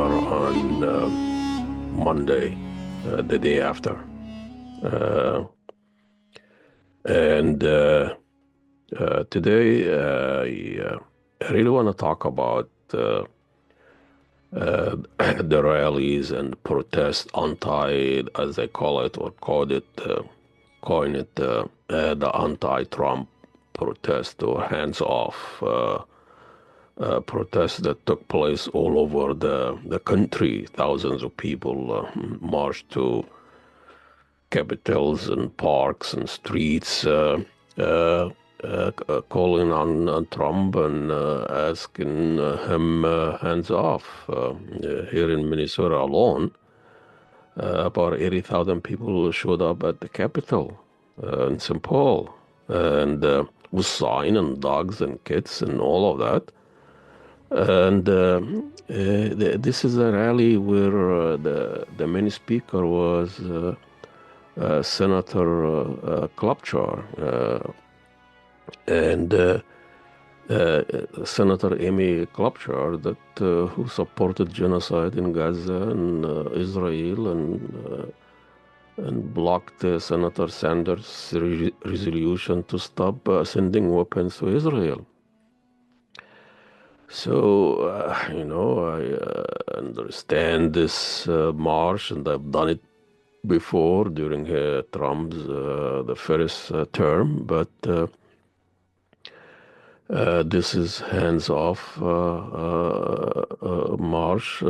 are on Monday, the day after. Uh, and Today, I really want to talk about the rallies and protests as they call it, or coin it, the anti-Trump protest or hands-off protests that took place all over the country. Thousands of people marched to capitals and parks and streets, calling on Trump and asking him hands off. Here in Minnesota alone, about 80,000 people showed up at the Capitol in St. Paul, and with sign and dogs and kids and all of that. And this is a rally where the main speaker was Senator Klobuchar and Senator Amy Klobuchar, who supported genocide in Gaza and Israel and blocked Senator Sanders' resolution to stop sending weapons to Israel. So, I understand this march, and I've done it before during Trump's the first term, but this is hands-off march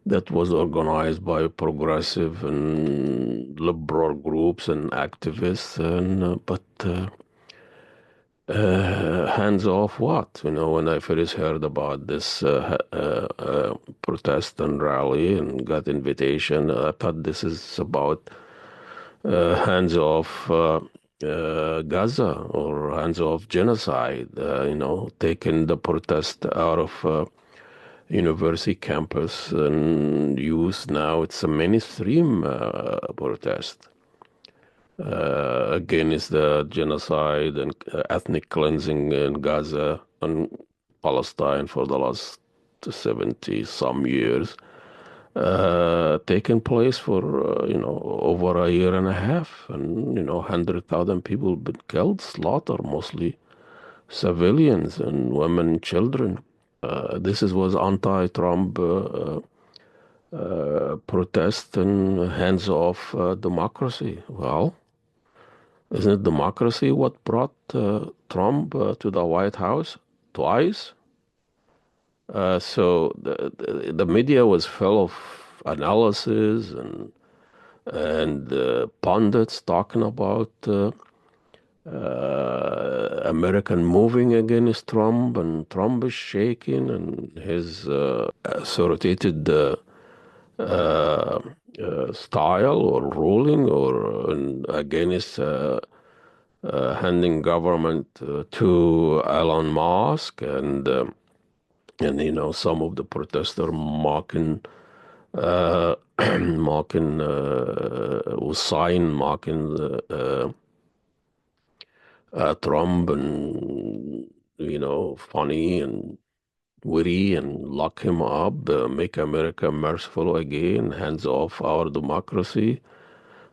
that was organized by progressive and liberal groups and activists, and hands off what? When I first heard about this protest and rally and got invitation, I thought this is about hands off Gaza or hands off genocide, taking the protest out of university campus and use now it's a mainstream protest against the genocide and ethnic cleansing in Gaza and Palestine for the last 70 some years, taking place for over a year and a half, and 100,000 people been killed, slaughtered, mostly civilians and women and children. This was anti-Trump protest and hands off democracy. Well, isn't it democracy what brought Trump to the White House twice? So the media was full of analysis and pundits talking about American moving against Trump, and Trump is shaking, and his authoritative style or ruling or against handing government to Elon Musk, and some of the protesters mocking with sign mocking Trump, and funny and witty, and lock him up, make America merciful again, hands off our democracy.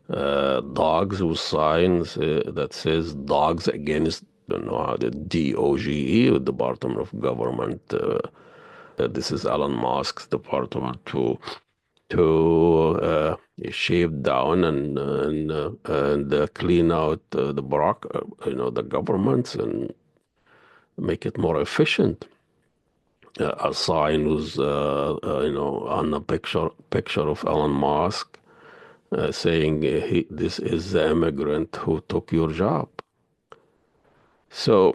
Dogs with signs that says dogs against, the DOGE, Department of Government. This is Elon Musk's department to shave down and clean out the governments and make it more efficient. A sign was, on a picture of Elon Musk saying, "This is the immigrant who took your job." So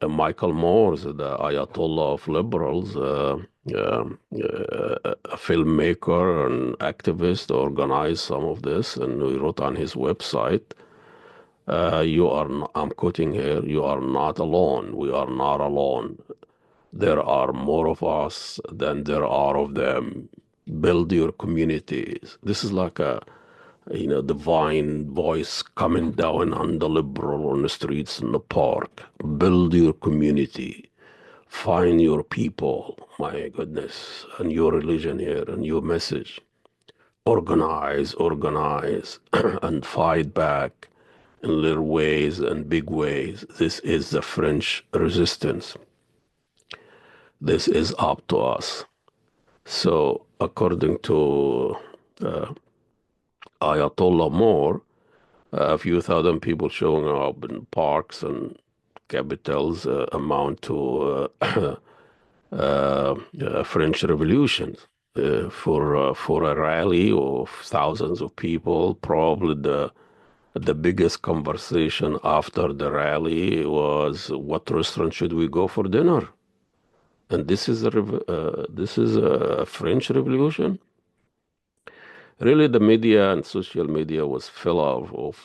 Michael Moore, the Ayatollah of liberals, a filmmaker and activist, organized some of this, and he wrote on his website, I'm quoting here, "You are not alone. We are not alone. There are more of us than there are of them. Build your communities." This is like a divine voice coming down on the liberal on the streets in the park. Build your community. Find your people. my goodness, a new religion here, a new message. Organize, organize, and fight back in little ways and big ways. This is the French resistance. This is up to us. So, according to Ayatollah Moore, a few thousand people showing up in parks and capitals amount to French Revolution. For a rally of thousands of people, probably the biggest conversation after the rally was what restaurant should we go for dinner? And this is a French Revolution. Really, the media and social media was full of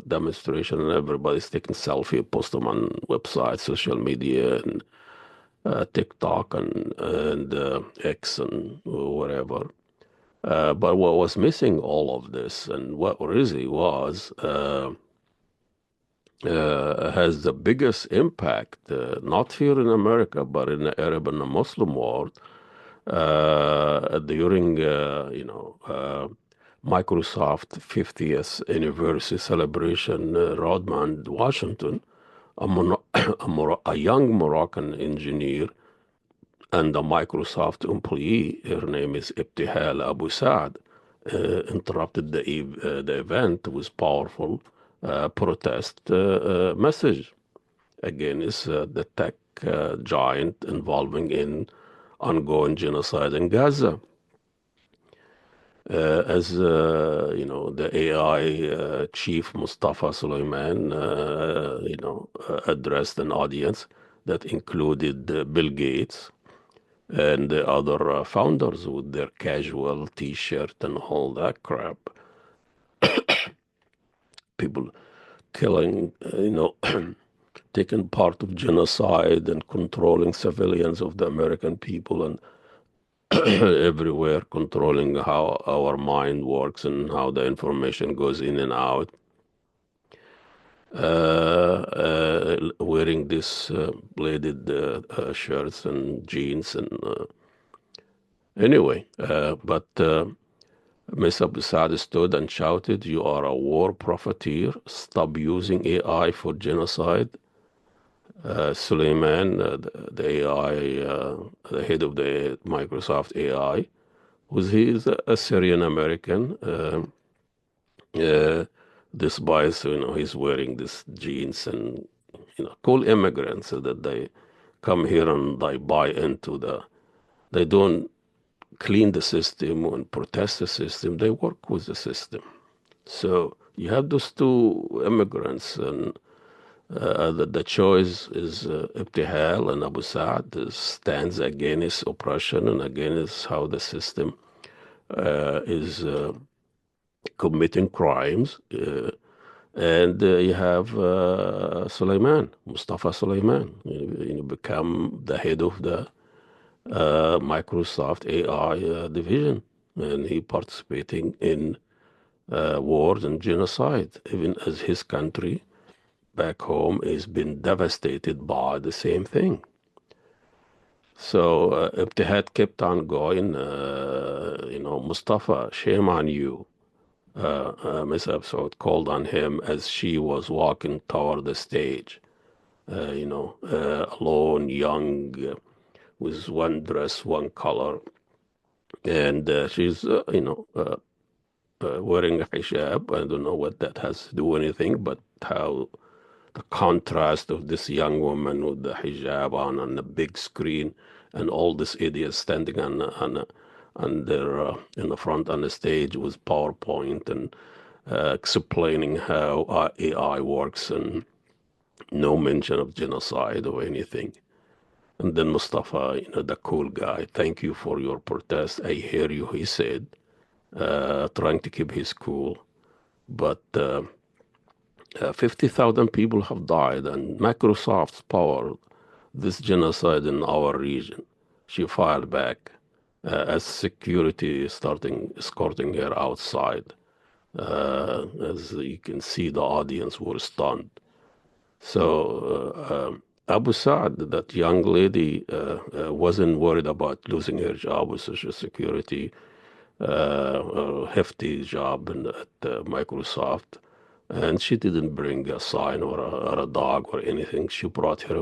demonstration, and everybody's taking selfie, post them on websites, social media, and TikTok and X and whatever. But what was missing all of this, and what really was has the biggest impact, not here in America, but in the Arab and the Muslim world, during Microsoft 50th anniversary celebration, Rodman Washington, a young Moroccan engineer and a Microsoft employee, her name is Ibtihal Abu Saad, interrupted the event with powerful protest message against the tech giant involving in ongoing genocide in Gaza. As the AI chief Mustafa Suleyman, addressed an audience that included Bill Gates and the other founders with their casual T-shirt and all that crap. People killing, taking part of genocide and controlling civilians of the American people and everywhere, controlling how our mind works and how the information goes in and out. Wearing these bladed shirts and jeans and anyway, but Ms. Abu Saad stood and shouted, "You are a war profiteer. Stop using AI for genocide." Suleiman, the AI, the head of the Microsoft AI, he's a Syrian American. Despite he's wearing this jeans and cool immigrants so that they come here and they buy into they don't clean the system and protest the system. They work with the system. So you have those two immigrants, and the choice is Ibtihal and Abu Saad stands against oppression and against how the system is committing crimes. And you have Mustafa Suleyman, become the head of the Microsoft AI division, and he participating in wars and genocide, even as his country back home has been devastated by the same thing. So Ibtihad kept on going, Mustafa, shame on you. Miss Absort called on him as she was walking toward the stage, alone, young, with one dress, one color. And she's, wearing a hijab. I don't know what that has to do with anything, but how the contrast of this young woman with the hijab on the big screen and all these idiots standing on their in the front on the stage with PowerPoint and explaining how AI works and no mention of genocide or anything. And then Mustafa, the cool guy, thank you for your protest. I hear you, he said, trying to keep his cool. But 50,000 people have died, and Microsoft's powered this genocide in our region. She fired back as security starting escorting her outside. As you can see, the audience were stunned. So Abu Saad, that young lady, wasn't worried about losing her job with Social Security, a hefty job at Microsoft, and she didn't bring a sign or a dog or anything. She brought her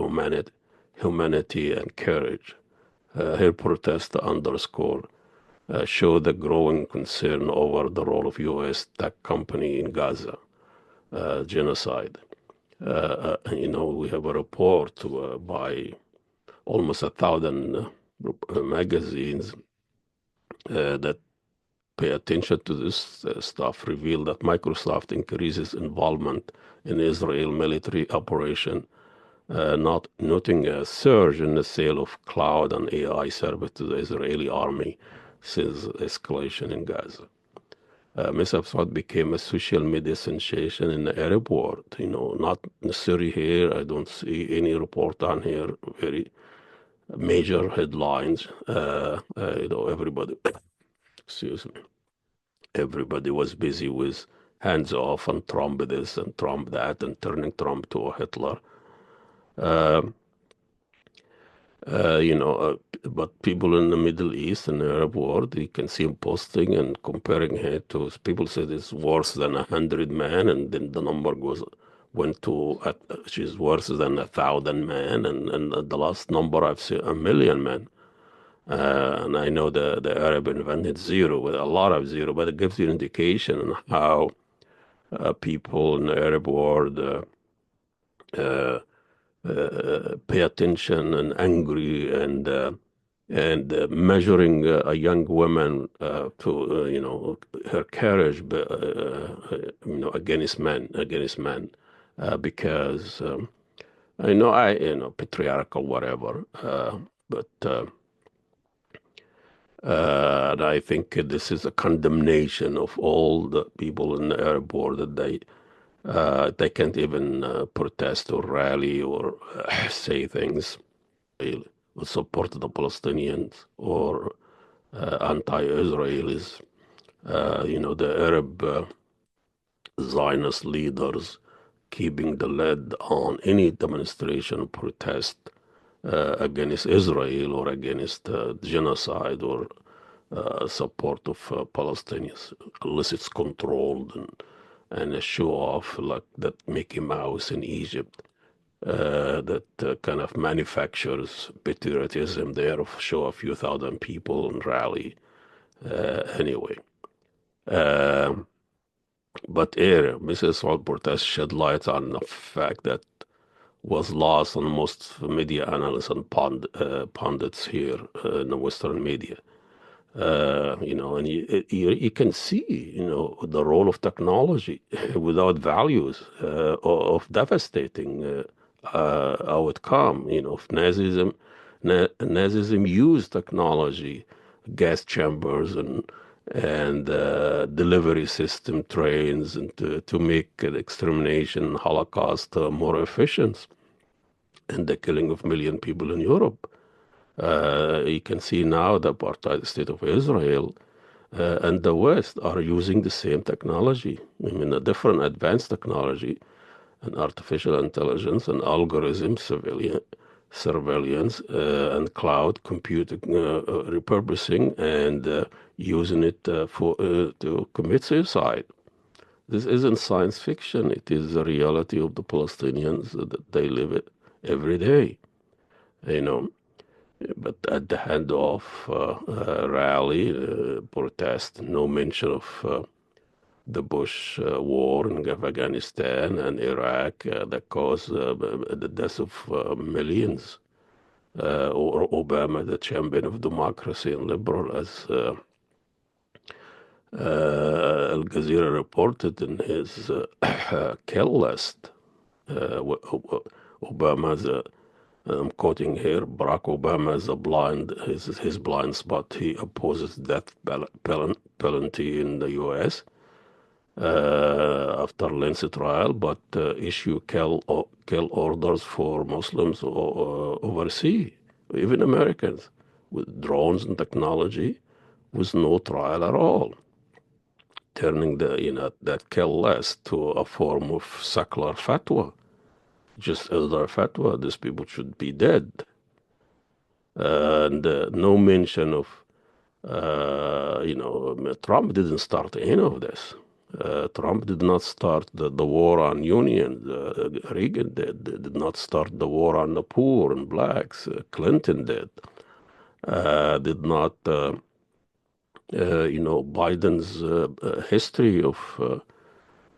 humanity and courage. Her protest underscore show the growing concern over the role of U.S. tech company in Gaza genocide. We have a report by almost 1,000 magazines that pay attention to this stuff reveal that Microsoft increases involvement in Israel military operation, not noting a surge in the sale of cloud and AI service to the Israeli army since escalation in Gaza. Ms. Absat became a social media sensation in the Arab world. Not necessarily here. I don't see any report on here. Very major headlines. Everybody, excuse me, everybody was busy with hands off and Trump this and Trump that and turning Trump to a Hitler. Um but people in the Middle East and the Arab world, you can see him posting and comparing her to people said it's worse than 100 men, and then the number went to she's worse than 1,000 men, and the last number I've seen 1,000,000 men. And I know the Arab invented zero with a lot of zero, but it gives you an indication on how people in the Arab world uh, pay attention and angry and measuring a young woman to her courage, against men, because patriarchal whatever, but and I think this is a condemnation of all the people in the Arab world that they can't even protest or rally or say things or support the Palestinians or anti-Israelis. The Arab Zionist leaders keeping the lid on any demonstration or protest against Israel or against genocide or support of Palestinians, unless it's controlled and a show off like that Mickey Mouse in Egypt. That kind of manufactures patriotism there, show a few thousand people and rally. Anyway, um, but here, Mrs. Allport has shed light on the fact that was lost on most media analysts and pundits here in the Western media. And you can see, the role of technology without values of devastating outcome. If Nazism used technology, gas chambers and delivery system trains, and to make the extermination Holocaust more efficient, and the killing of million people in Europe. You can see now the apartheid state of Israel and the West are using the same technology. I mean, a different advanced technology and artificial intelligence and algorithm surveillance and cloud computing repurposing and using it to commit suicide. This isn't science fiction. It is the reality of the Palestinians that they live it every day. You know, but at the handoff rally, protest, no mention of the Bush war in Afghanistan and Iraq that caused the deaths of millions. Or Obama, the champion of democracy and liberal, as Al Jazeera reported in his kill list. Obama's I'm quoting here, Barack Obama is his blind spot. He opposes death penalty in the U.S. After lengthy trial, but issue kill orders for Muslims overseas, even Americans, with drones and technology, with no trial at all, turning that kill list to a form of secular fatwa. just elder fatwa, these people should be dead. And no mention of, Trump didn't start any of this. Trump did not start the war on unions. Reagan did not start the war on the poor and blacks. Clinton did not. Biden's history of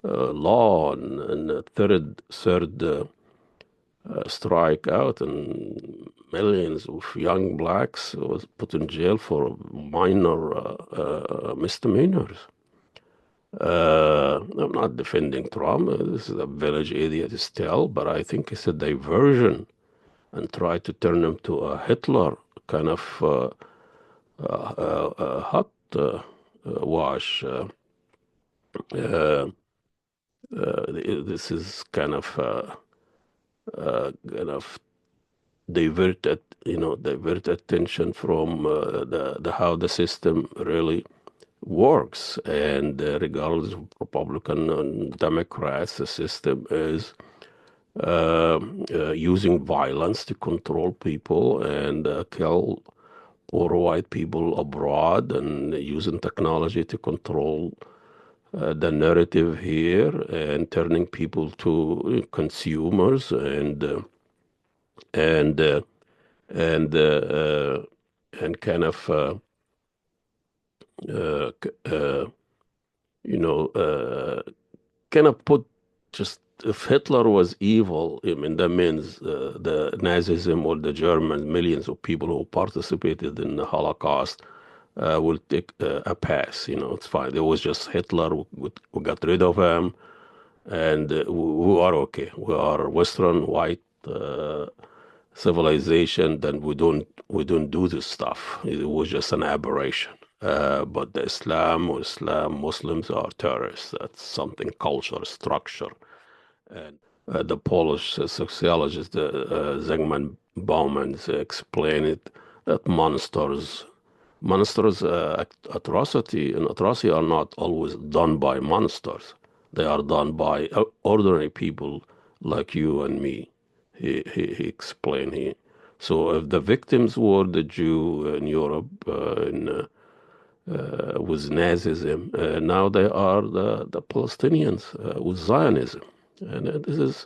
law and third strike out, and millions of young blacks was put in jail for minor misdemeanors. I'm not defending Trump. This is a village idiot still, but I think it's a diversion and try to turn him to a Hitler kind of hot wash. This is kind of divert attention from the how the system really works. And regardless of Republican and Democrats, the system is using violence to control people and kill poor white people abroad, and using technology to control the narrative here, and turning people to consumers and uh, and uh, uh, and kind of uh, uh, you know kind of put, just if Hitler was evil, I mean that means the Nazism or the Germans, millions of people who participated in the Holocaust will take a pass. It's fine. It was just Hitler. We got rid of him, and we are okay. We are Western white civilization. Then we don't do this stuff. It was just an aberration. But the Islam Muslims are terrorists. That's something, culture, structure. And the Polish sociologist Zygmunt Bauman explained it, that monsters atrocity are not always done by monsters. They are done by ordinary people like you and me. He explained. So if the victims were the Jew in Europe, with Nazism. Now they are the Palestinians with Zionism. And this is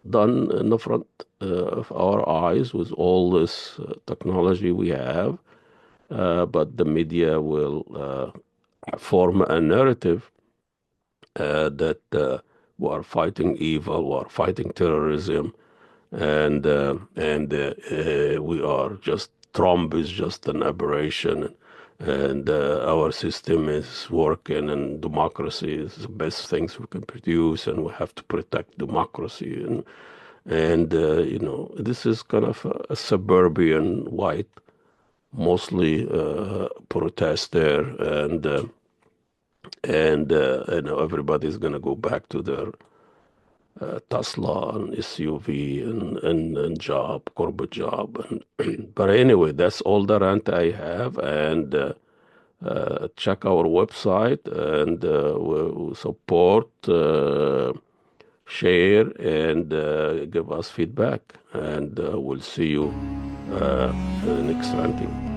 done in the front of our eyes with all this technology we have. But the media will form a narrative that we are fighting evil, we are fighting terrorism, and we are just, Trump is just an aberration, and our system is working, and democracy is the best things we can produce, and we have to protect democracy. And this is kind of a suburban white, mostly protest there, and everybody's gonna go back to their Tesla and SUV and job, corporate job. But anyway, that's all the rant I have. And check our website, and we'll support, share, and give us feedback. And we'll see you in the next ranting.